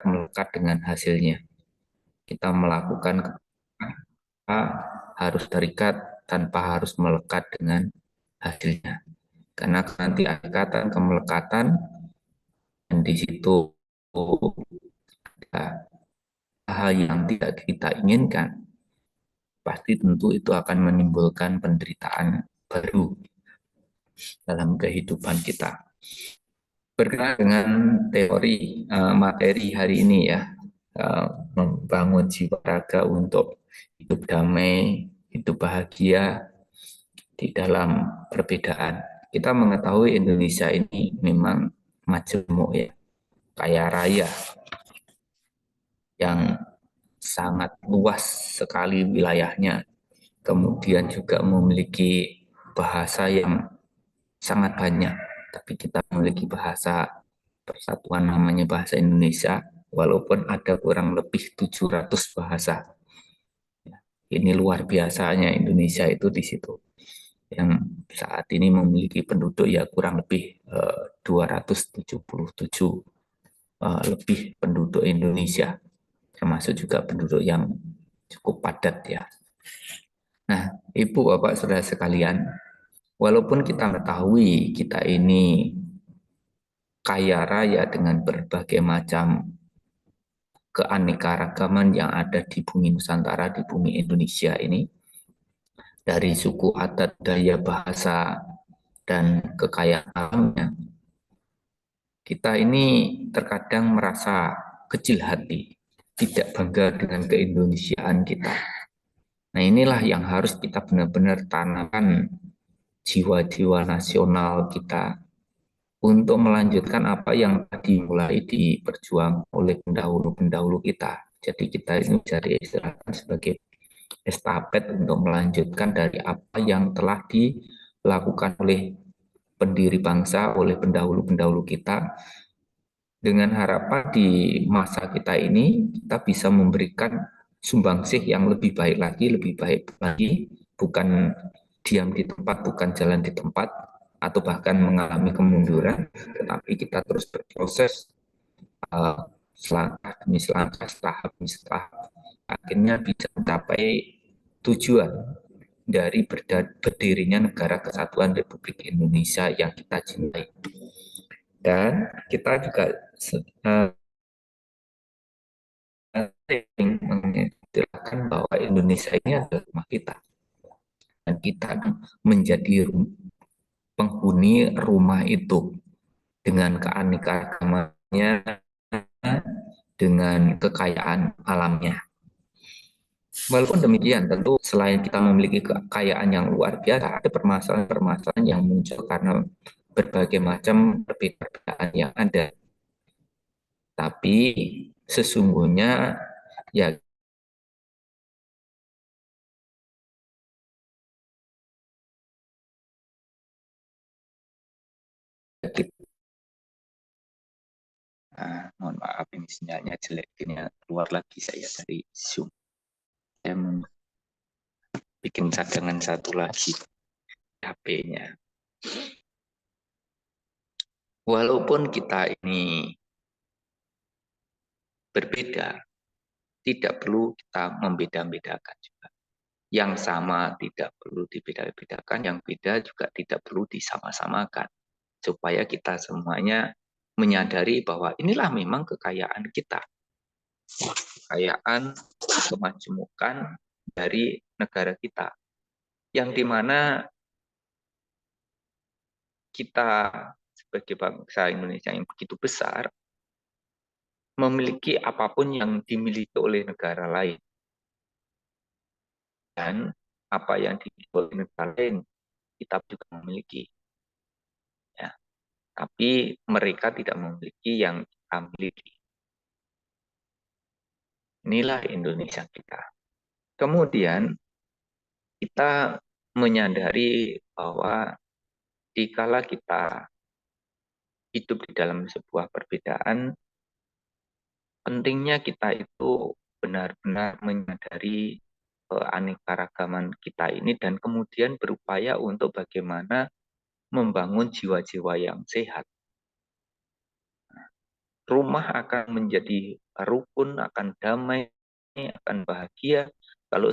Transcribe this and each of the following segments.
melekat dengan hasilnya. Kita melakukan apa harus terikat tanpa harus melekat dengan hasilnya. Karena nanti ada kemelekatan dan di situ ada hal yang tidak kita inginkan, pasti tentu itu akan menimbulkan penderitaan baru dalam kehidupan kita. Berkenaan dengan teori materi hari ini ya, membangun jiwa raga untuk hidup damai, hidup bahagia di dalam perbedaan. Kita mengetahui Indonesia ini memang majemuk ya, kaya raya yang sangat luas sekali wilayahnya. Kemudian juga memiliki bahasa yang sangat banyak. Tapi kita memiliki bahasa persatuan namanya bahasa Indonesia, walaupun ada kurang lebih 700 bahasa. Ini luar biasanya Indonesia itu di situ. Yang saat ini memiliki penduduk ya kurang lebih 277 lebih penduduk Indonesia, termasuk juga penduduk yang cukup padat ya. Nah, Ibu Bapak Saudara sekalian, walaupun kita mengetahui kita ini kaya raya dengan berbagai macam keanekaragaman yang ada di bumi Nusantara, di bumi Indonesia ini, dari suku adat, daya bahasa, dan kekayaan alamnya, kita ini terkadang merasa kecil hati, tidak bangga dengan keindonesiaan kita. Nah, inilah yang harus kita benar-benar tanamkan jiwa-jiwa nasional kita untuk melanjutkan apa yang dimulai diperjuang oleh pendahulu-pendahulu kita. Jadi kita ini jadi istilahkan sebagai estafet untuk melanjutkan dari apa yang telah dilakukan oleh pendiri bangsa, oleh pendahulu-pendahulu kita, dengan harapan di masa kita ini kita bisa memberikan sumbangsih yang lebih baik lagi, bukan diam di tempat, bukan jalan di tempat, atau bahkan mengalami kemunduran, tetapi kita terus berproses selangkah demi selangkah, tahap demi tahap, akhirnya bisa mencapai tujuan dari berdirinya Negara Kesatuan Republik Indonesia yang kita cintai. Dan kita juga sering mengistilahkan bahwa Indonesia ini adalah rumah kita. Dan kita menjadi penghuni rumah itu dengan keanekaragamannya, dengan kekayaan alamnya. Walaupun demikian, tentu selain kita memiliki kekayaan yang luar biasa, ada permasalahan-permasalahan yang muncul karena berbagai macam perbedaan yang ada. Tapi sesungguhnya ya kita, mohon maaf ini sinyalnya jelek, ini keluar lagi saya dari Zoom. Saya bikin cadangan satu lagi HP-nya. Walaupun kita ini berbeda, tidak perlu kita membeda-bedakan juga. Yang sama tidak perlu dibeda-bedakan, yang beda juga tidak perlu disama-samakan. Supaya kita semuanya menyadari bahwa inilah memang kekayaan kita. Kekayaan, kemajemukan dari negara kita. Yang dimana kita sebagai bangsa Indonesia yang begitu besar, memiliki apapun yang dimiliki oleh negara lain. Dan apa yang dimiliki oleh negara lain, kita juga memiliki. Ya. Tapi mereka tidak memiliki yang kita miliki. Inilah Indonesia kita. Kemudian kita menyadari bahwa dikala kita hidup di dalam sebuah perbedaan, pentingnya kita itu benar-benar menyadari keanekaragaman kita ini dan kemudian berupaya untuk bagaimana membangun jiwa-jiwa yang sehat. rumah akan menjadi rukun, akan damai, akan bahagia kalau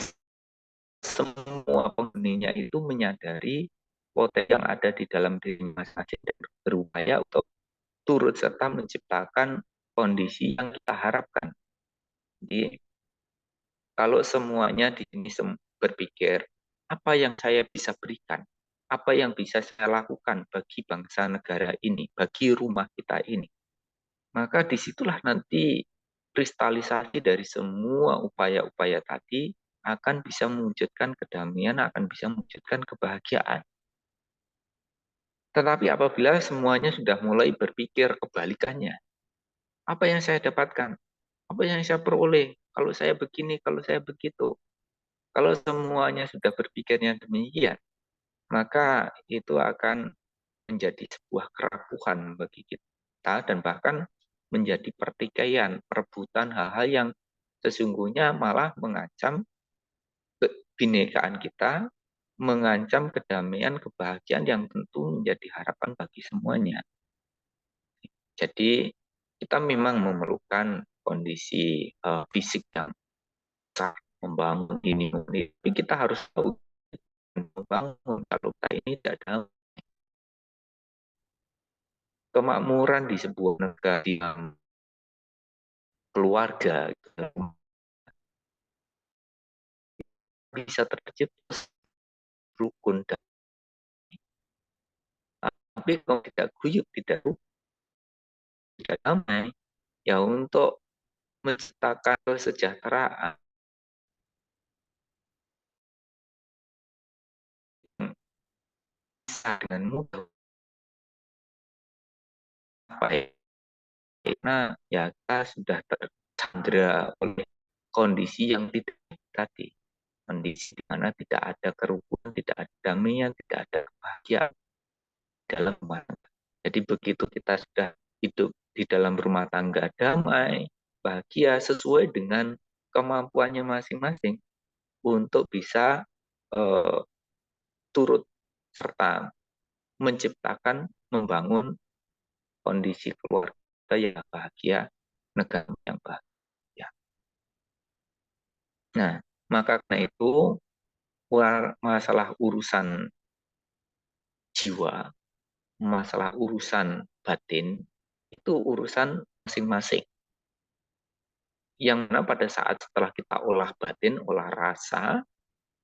semua penghuninya itu menyadari potensi yang ada di dalam diri masing-masing dan berupaya untuk turut serta menciptakan kondisi yang kita harapkan. Jadi kalau semuanya di sini berpikir apa yang saya bisa berikan, apa yang bisa saya lakukan bagi bangsa negara ini, bagi rumah kita ini, maka disitulah nanti kristalisasi dari semua upaya-upaya tadi akan bisa mewujudkan kedamaian, akan bisa mewujudkan kebahagiaan. Tetapi apabila semuanya sudah mulai berpikir kebalikannya, apa yang saya dapatkan? Apa yang saya peroleh? Kalau saya begini, kalau saya begitu. Kalau semuanya sudah berpikirnya demikian, maka itu akan menjadi sebuah kerapuhan bagi kita dan bahkan menjadi pertikaian, perebutan hal-hal yang sesungguhnya malah mengancam kebinekaan kita, mengancam kedamaian, kebahagiaan yang tentu menjadi harapan bagi semuanya. Jadi kita memang memerlukan kondisi fisik yang besar, membangun ini, tapi kita harus tahu membangun kalau kita ini tidak ada kemakmuran di sebuah negara yang keluarga bisa tercipta rukun dan tapi kalau tidak guyup, tidak rukun, tidak damai, ya untuk menciptakan kesejahteraan bisa dengan mudah apa karena ya kita sudah tersandra oleh kondisi yang tidak tadi, kondisi di mana tidak ada kerukunan, tidak ada damaian, tidak ada kebahagiaan dalam rumah tangga. Jadi begitu kita sudah hidup di dalam rumah tangga damai, bahagia sesuai dengan kemampuannya masing-masing untuk bisa eh, turut serta menciptakan, membangun kondisi keluarga yang bahagia, negara yang bahagia. Nah, maka karena itu masalah urusan jiwa, masalah urusan batin itu urusan masing-masing. Yang mana pada saat setelah kita olah batin, olah rasa,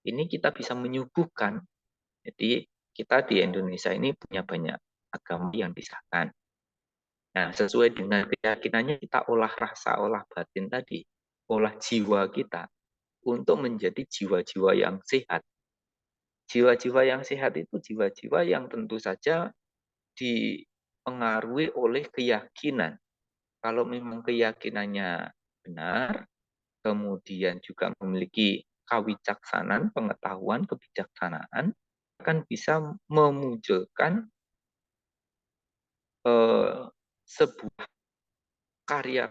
ini kita bisa menyuguhkan. Jadi kita di Indonesia ini punya banyak agama yang disahkan. Nah, sesuai dengan keyakinannya kita olah rasa, olah batin tadi, olah jiwa kita untuk menjadi jiwa-jiwa yang sehat. Jiwa-jiwa yang sehat itu jiwa-jiwa yang tentu saja dipengaruhi oleh keyakinan. Kalau memang keyakinannya benar, kemudian juga memiliki kawicaksanaan, pengetahuan, kebijaksanaan, akan bisa memunculkan sebuah karya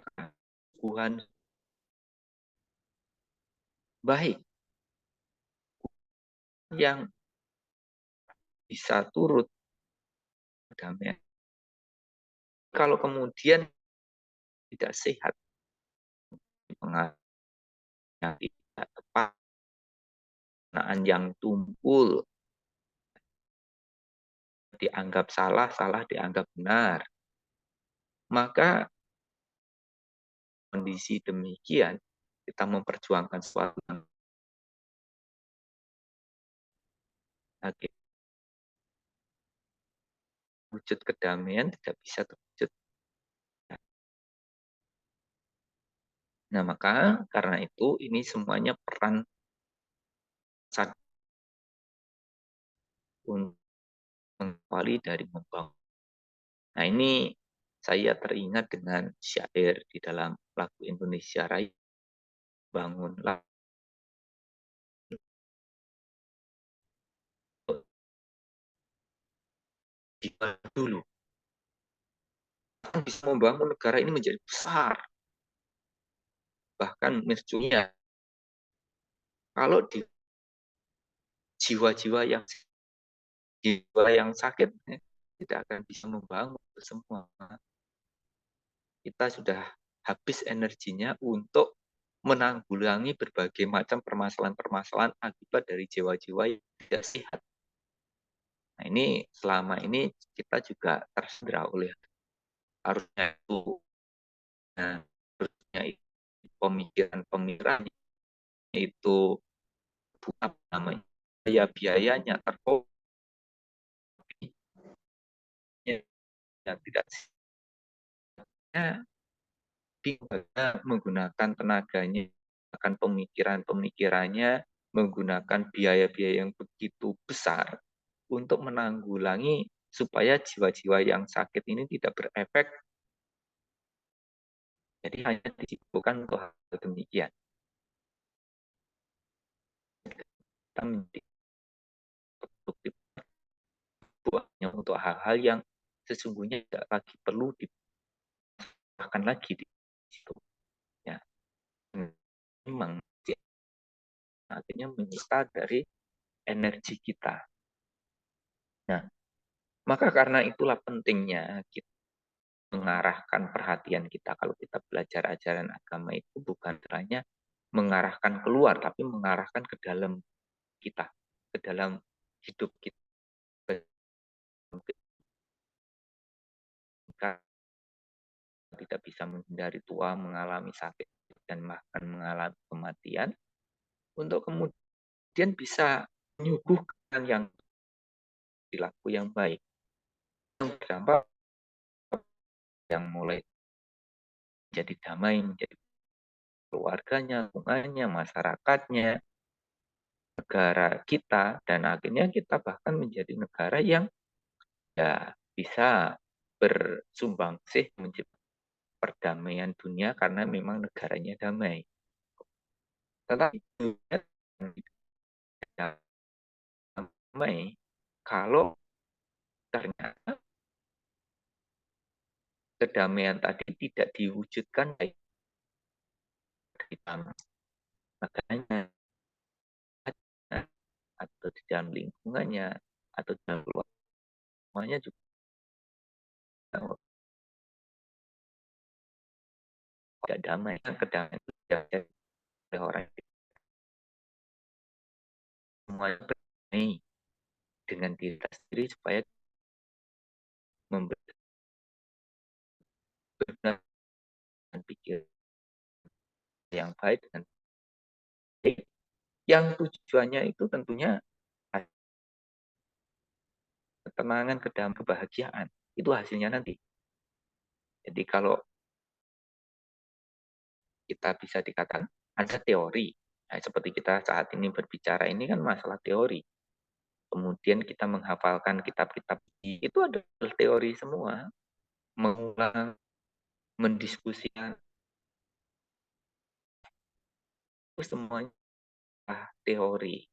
Tuhan baik yang bisa turut damai. Kalau kemudian tidak sehat, pengaruh yang tidak tepat, yang tumpul, dianggap salah, salah dianggap benar, maka kondisi demikian kita memperjuangkan sesuatu yang wujud kedamaian tidak bisa terwujud. Nah, maka karena itu ini semuanya peran sadar untuk kembali dari membangun. Nah, ini saya teringat dengan syair di dalam lagu Indonesia Raya, bangunlah dulu. Bisa membangun negara ini menjadi besar, bahkan mencunya. Kalau di jiwa yang sakit tidak akan bisa membangun semua. kita sudah habis energinya untuk menanggulangi berbagai macam permasalahan-permasalahan akibat dari jiwa-jiwa yang tidak sehat. Nah, ini selama ini kita juga tersandra oleh harusnya itu, nah, harusnya itu pemikiran-pemikiran itu apa namanya, biaya-biayanya terkopi yang tidak sehatnya, bagaimana menggunakan tenaganya, menggunakan pemikiran-pemikirannya, menggunakan biaya-biaya yang begitu besar untuk menanggulangi supaya jiwa-jiwa yang sakit ini tidak berefek. Jadi hanya disibukkan untuk hal demikian. Kita menjadi produktif buahnya untuk hal-hal yang sesungguhnya tidak lagi perlu dibahkan lagi di situ. Ya, memang akhirnya menyita dari energi kita. Nah, maka karena itulah pentingnya kita mengarahkan perhatian kita. Kalau kita belajar ajaran agama itu bukan hanya mengarahkan keluar, tapi mengarahkan ke dalam kita, ke dalam hidup kita. Kita tidak bisa menghindari tua, mengalami sakit, dan bahkan mengalami kematian, untuk kemudian bisa menyuguhkan yang perilaku yang baik, yang berdampak, yang mulai menjadi damai, menjadi keluarganya, lingkungannya, masyarakatnya, negara kita, dan akhirnya kita bahkan menjadi negara yang ya bisa bersumbangsih menciptakan perdamaian dunia karena memang negaranya damai. Tetapi dunia tidak damai kalau ternyata kedamaian tadi tidak diwujudkan baik di dalam negaranya, atau di dalam lingkungannya, atau di dalam keluarganya juga tidak damai. Kedamaian itu tidak oleh orang semuanya berdamai dengan diri sendiri supaya memberikan pikir yang baik dan baik. Yang tujuannya itu tentunya ketenangan, kedamaian, kebahagiaan. Itu hasilnya nanti. Jadi kalau kita bisa dikatakan ada teori, nah, seperti kita saat ini berbicara ini kan masalah teori. Kemudian kita menghafalkan kitab-kitab itu adalah teori semua. Mengulang, mendiskusikan, itu semuanya teori.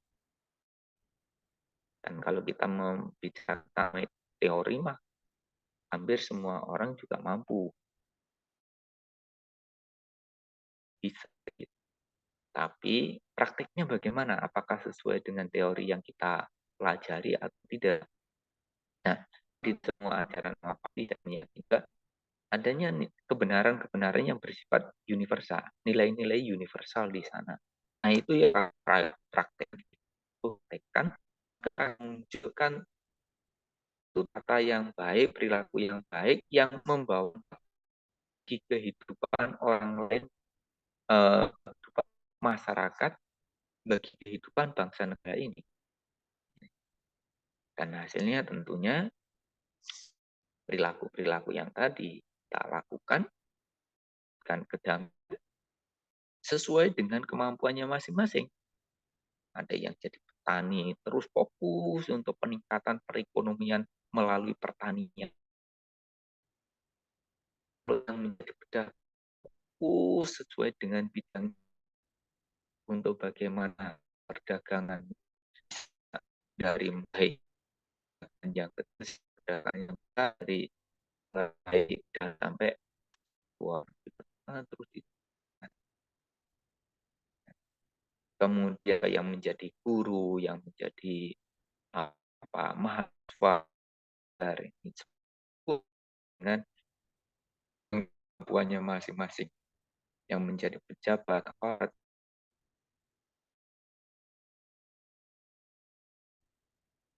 Dan kalau kita membicarakan teori, mah hampir semua orang juga mampu bisa. Tapi praktiknya bagaimana? Apakah sesuai dengan teori yang kita pelajari atau tidak? Nah, di semua ajaran apa dan juga adanya kebenaran-kebenaran yang bersifat universal, nilai-nilai universal di sana. Nah, itu yang praktek praktekkan, menunjukkan itu tata yang baik, perilaku yang baik, yang membawa kehidupan orang lain, masyarakat, bagi kehidupan bangsa negara ini. Dan hasilnya tentunya perilaku-perilaku yang tadi kita lakukan kan kedamaian sesuai dengan kemampuannya masing-masing. Ada yang jadi petani terus fokus untuk peningkatan perekonomian melalui pertanian. Yang menjadi pedagang fokus sesuai dengan bidang untuk bagaimana perdagangan dari mulai yang kecil, perdagangan yang besar, dari baik sampai luar terus kemudian yang menjadi guru, yang menjadi mahasiswa dari dengan kemampuannya masing-masing yang menjadi pejabat, aparat.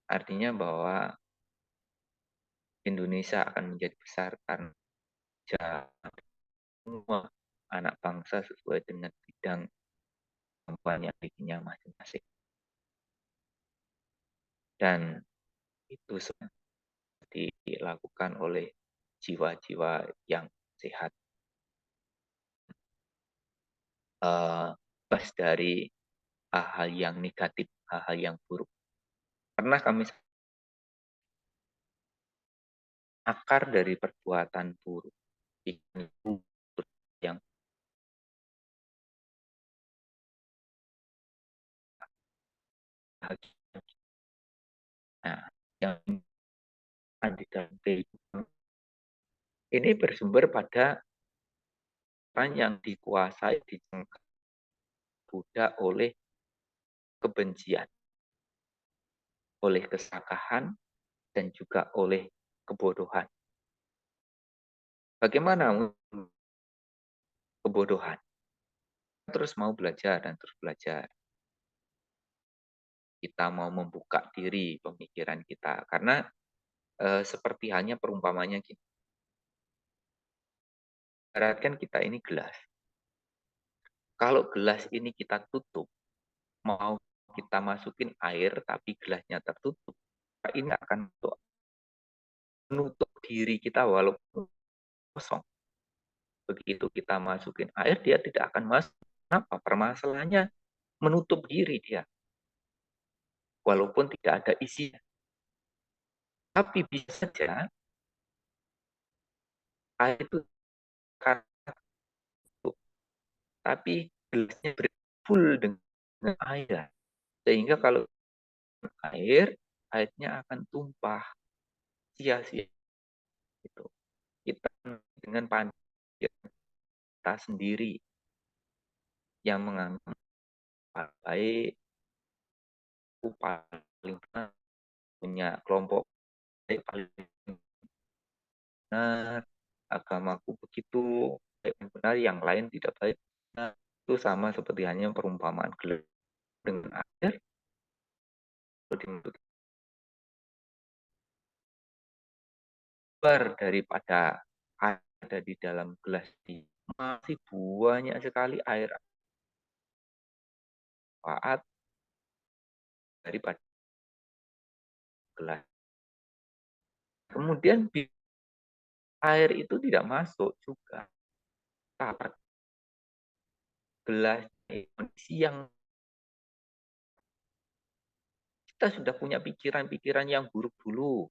Artinya bahwa Indonesia akan menjadi besar karena semua anak bangsa sesuai dengan bidang kemampuan yang dimilikinya masing-masing. Dan itu semua dilakukan oleh jiwa-jiwa yang sehat. Bebas dari hal-hal yang negatif, hal-hal yang buruk. Karena kami akar dari perbuatan buruk itu yang bahagia. Nah, yang ada dalam kehidupan ini bersumber pada orang yang dikuasai, dicengkak budak oleh kebencian, oleh keserakahan, dan juga oleh kebodohan. Bagaimana kebodohan? Terus mau belajar dan terus belajar. Kita mau membuka diri pemikiran kita. Karena seperti hanya perumpamannya gini. Ibaratkan kita ini gelas. Kalau gelas ini kita tutup, mau kita masukin air tapi gelasnya tertutup, ini akan menutup diri kita walaupun kosong. Begitu kita masukin air, dia tidak akan masuk. Kenapa? Permasalahannya menutup diri dia. Walaupun tidak ada isinya. Tapi bisa saja air itu tapi gelasnya full dengan air. Sehingga kalau airnya akan tumpah sia-sia. Gitu. Kita dengan pandang kita sendiri yang menganggap baik, paling punya kelompok baik, paling benar, agamaku begitu, baik benar, yang lain tidak baik. Nah, itu sama seperti hanya perumpamaan gelas dengan air, bar daripada ada di dalam gelas ini. Masih banyak sekali air manfaat daripada gelas. Kemudian air itu tidak masuk juga. Tapi gelas yang kita sudah punya pikiran-pikiran yang buruk dulu.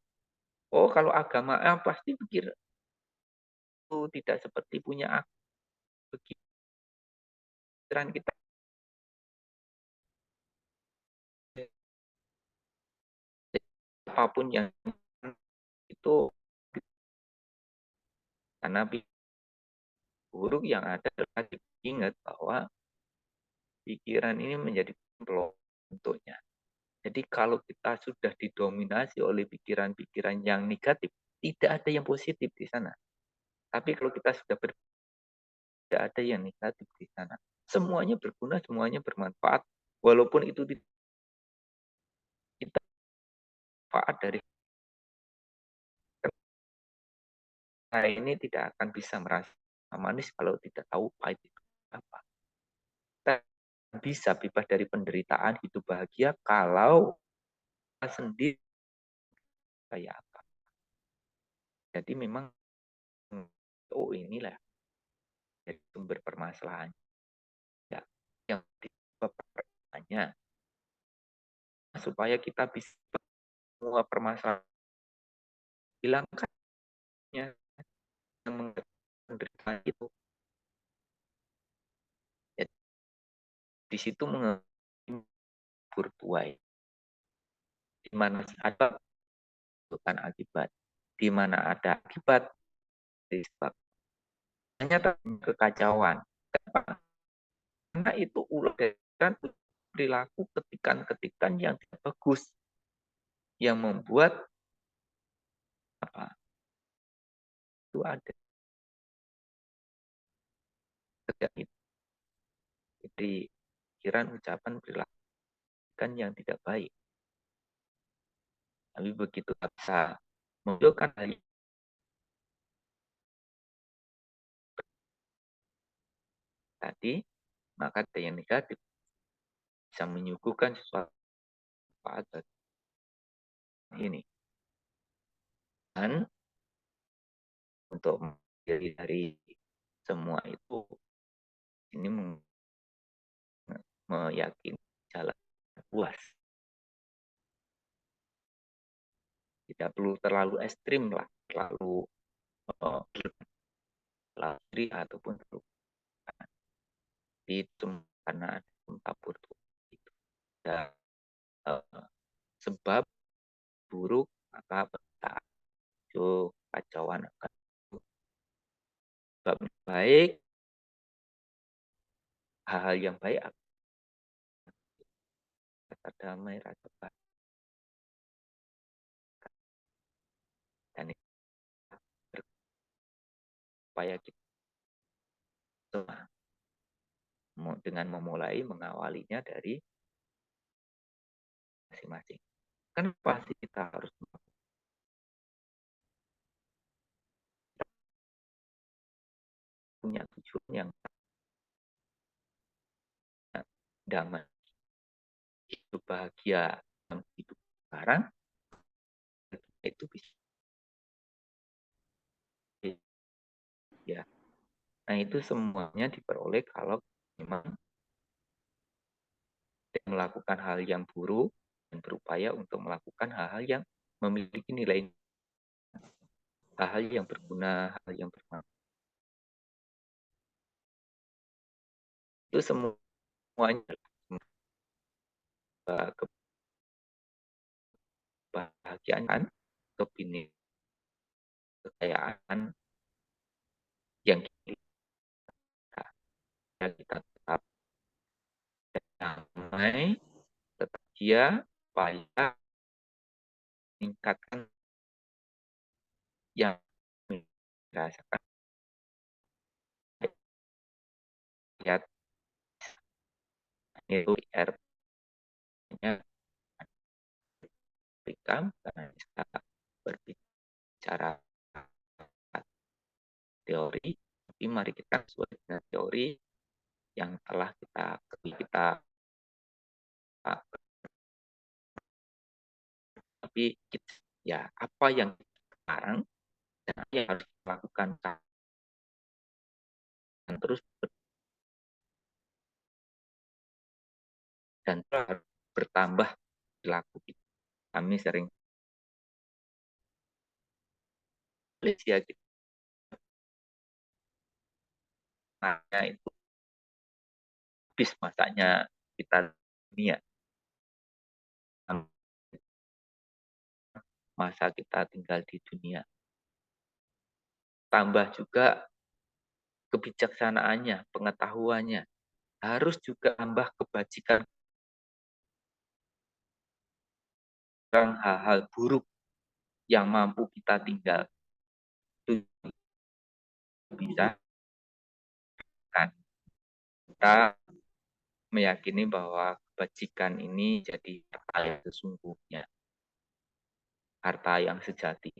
Oh, kalau agama pasti pikir itu tidak seperti punya pikiran kita. Apapun yang itu karena buruk yang ada ingat bahwa pikiran ini menjadi bentuknya. Jadi kalau kita sudah didominasi oleh pikiran-pikiran yang negatif, tidak ada yang positif di sana. Tapi kalau kita sudah tidak ada yang negatif di sana. Semuanya berguna, semuanya bermanfaat. Walaupun itu kita manfaat dari nah ini tidak akan bisa merasa manis kalau tidak tahu pahit itu apa. Kita bisa bebas dari penderitaan, hidup bahagia kalau kita sendiri kayak apa. Jadi memang oh inilah jadi sumber permasalahan ya, yang disebabkannya supaya kita bisa semua permasalahan hilangkannya yang penderitaan itu. Jadi, di situ mengukur tuai di mana ada bukan akibat, di mana ada akibat disebab hanya kekacauan. Karena itu ulah dan perilaku ketikan-ketikan yang tidak bagus yang membuat apa itu ada Jadi pikiran, ucapan, perilaku kan yang tidak baik. Tapi begitu kita bisa menunjukkan hal yang tadi, maka yang negatif bisa menyuguhkan sesuatu pada ini. Dan untuk menjadi dari semua itu, ini meyakini jalan puas. Tidak perlu terlalu ekstrim lah, terlalu lari ataupun terlalu itu karena ada tabur itu. Dan sebab buruk maka betah itu kacauan akan sebab baik, hal-hal yang baik rasa damai, rasa bahagia, dan supaya kita dengan memulai mengawalinya dari masing-masing. Kan pasti kita harus punya tujuan yang damai, hidup bahagia dalam hidup sekarang itu bisa ya. Nah itu semuanya diperoleh kalau memang melakukan hal yang buruk dan berupaya untuk melakukan hal-hal yang memiliki nilai, hal-hal yang berguna, hal yang bermanfaat. Itu semuanya kebahagiaan, kebini, kekayaan yang kita tetap damai, tetap dia, supaya meningkatkan yang dirasakan lihat itu R-nya berikan karena bisa berbicara teori, tapi mari kita sesuai dengan teori yang telah kita tapi ya apa yang sekarang dan apa yang harus dilakukan dan terus dan terus bertambah perilaku kita. Kami sering Malaysia gitu. Nah, itu habis masanya kita dunia. Masa kita tinggal di dunia. Tambah juga kebijaksanaannya, pengetahuannya. Harus juga tambah kebajikan dan hal-hal buruk yang mampu kita tinggal. Itu bisa kan. Kita meyakini bahwa kebajikan ini jadi harta yang sesungguhnya, harta yang sejati.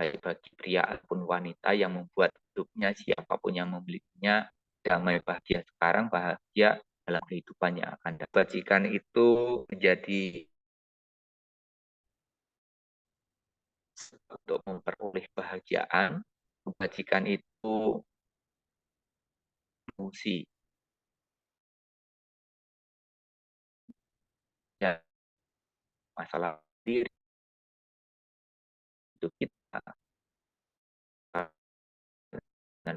Baik bagi pria ataupun wanita yang membuat hidupnya, siapapun yang memilikinya, damai bahagia sekarang, bahagia dalam kehidupan yang akan datang. Kebajikan itu menjadi untuk memperoleh kebahagiaan, kebajikan itu fungsi ya masalah diri itu kita dan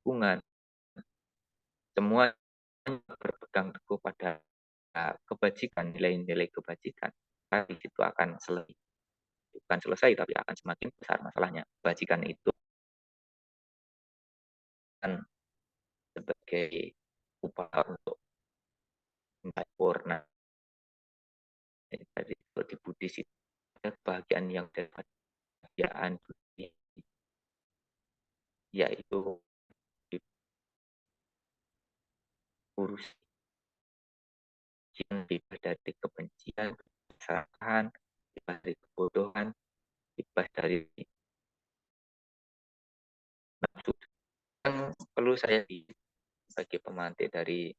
lingkungan semua berpegang teguh pada kebajikan, nilai-nilai kebajikan. Di situ akan selesai, bukan selesai tapi akan semakin besar masalahnya. Kebajikan itu kan sebagai upaya untuk sempurna. Jadi di Buddhis itu kebahagiaan yang dapat kebahagiaan yaitu diurus yang bebas dari kebencian, kesalahan, bebas dari kebodohan, bebas dari nafsu. Yang perlu saya sebagai pemantik dari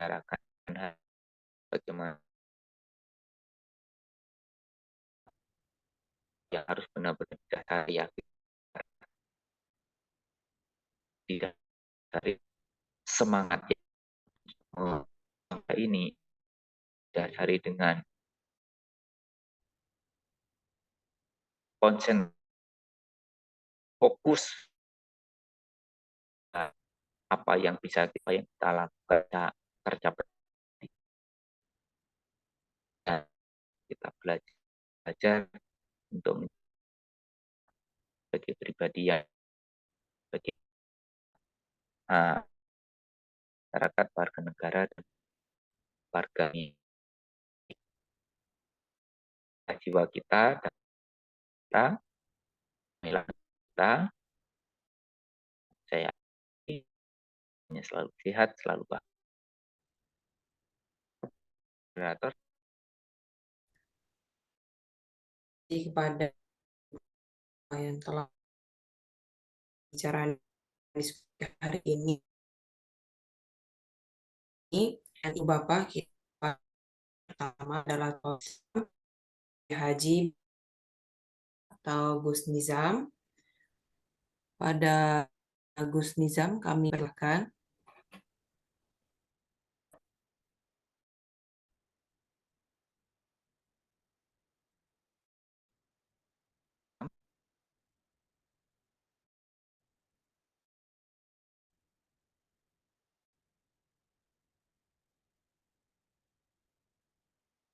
masyarakat, bagaimana yang harus benar-benar saya yakin tidak dari semangat ini dasari dengan konsen fokus apa yang kita lakukan tercapai dan kita belajar untuk sebagai pribadi yang sebagai masyarakat, warga negara dan warga jiwa kita dan kita saya selalu sehat, selalu bahagia. Kepada yang telah bicara hari ini dan Bapak kita pertama adalah Haji atau Gus Nizam. Pada Gus Nizam kami persilakan.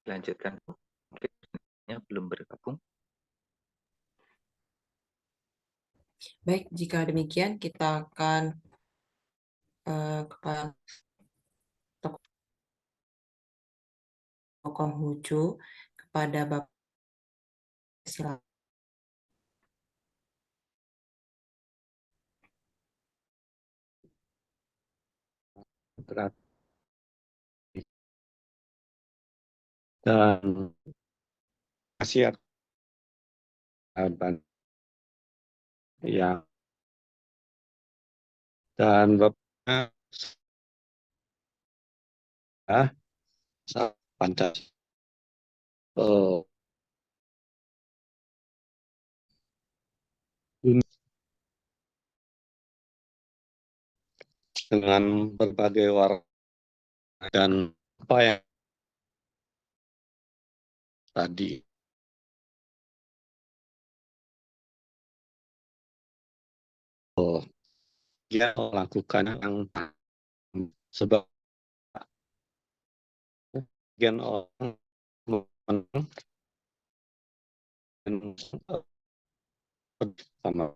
Lanjutkan, mungkin belum bergabung. Baik, jika demikian kita akan kepada tokoh Konghucu kepada Bapak silakan. Dan khasiat yang dan Bapak Pancasila dengan berbagai warna dan apa yang tadi dia melakukan yang sebab bagian orang sama